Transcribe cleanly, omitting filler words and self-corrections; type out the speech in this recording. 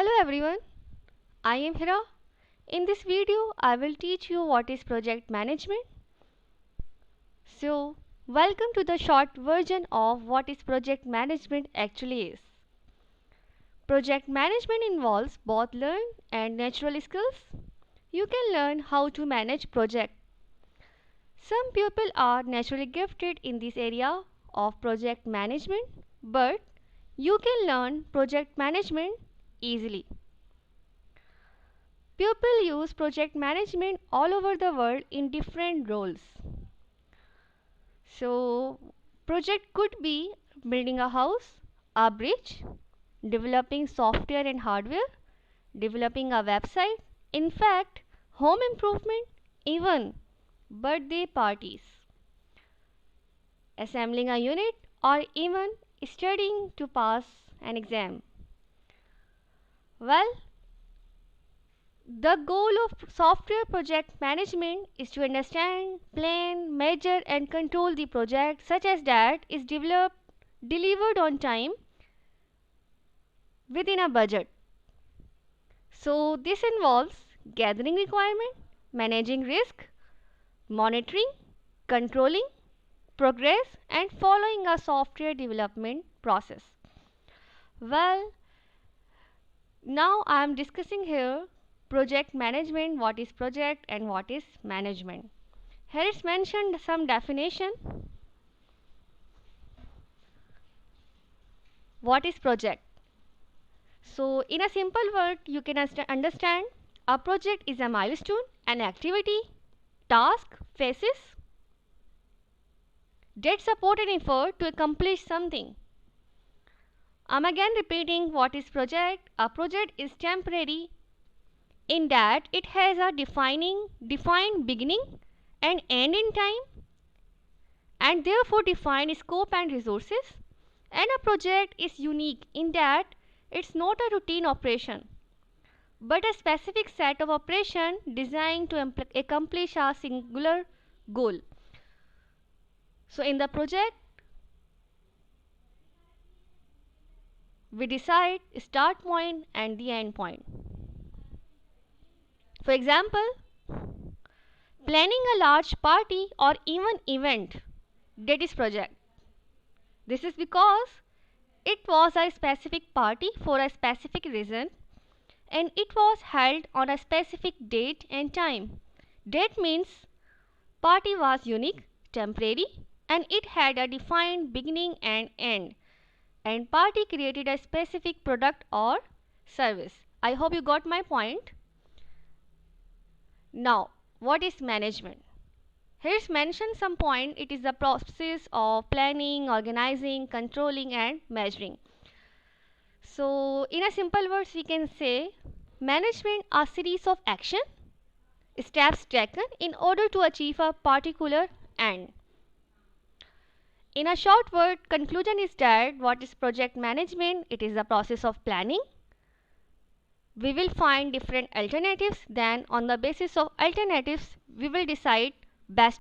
Hello everyone, I am Hira. In this video, I will teach you what is project management. So, welcome to the short version of what is project management actually is. Project management involves both learned and natural skills. You can learn how to manage project. Some people are naturally gifted in this area of project management, but you can learn project management easily. People use project management all over the world in different roles. So, project could be building a house, a bridge, developing software and hardware, developing a website, in fact, home improvement, even birthday parties, assembling a unit, or even studying to pass an exam. Well, the goal of software project management is to understand, plan, measure and control the project such as that is delivered on time within a budget. So this involves gathering requirement, managing risk, monitoring, controlling progress and following a software development process. Well, now I am discussing here project management, what is project and what is management. Here is mentioned some definition. What is project? So in a simple word, you can understand a project is a milestone, an activity, task, phases that support an effort to accomplish something. I'm again repeating what is project. A project is temporary in that it has a defined beginning and end in time and therefore defined scope and resources. And a project is unique in that it's not a routine operation but a specific set of operation designed to accomplish a singular goal. So in the project we decide start point and the end point. For example, planning a large party or even event, that is project. This is because it was a specific party for a specific reason and it was held on a specific date and time. That means party was unique, temporary and it had a defined beginning and end. And party created a specific product or service. I hope you got my point. Now, what is management? Here's mentioned some point. It is the process of planning, organizing, controlling and measuring. So, in a simple words, we can say management are series of action, steps taken in order to achieve a particular end. In a short word, conclusion is that what is project management? It is the process of planning. We will find different alternatives, then on the basis of alternatives, we will decide best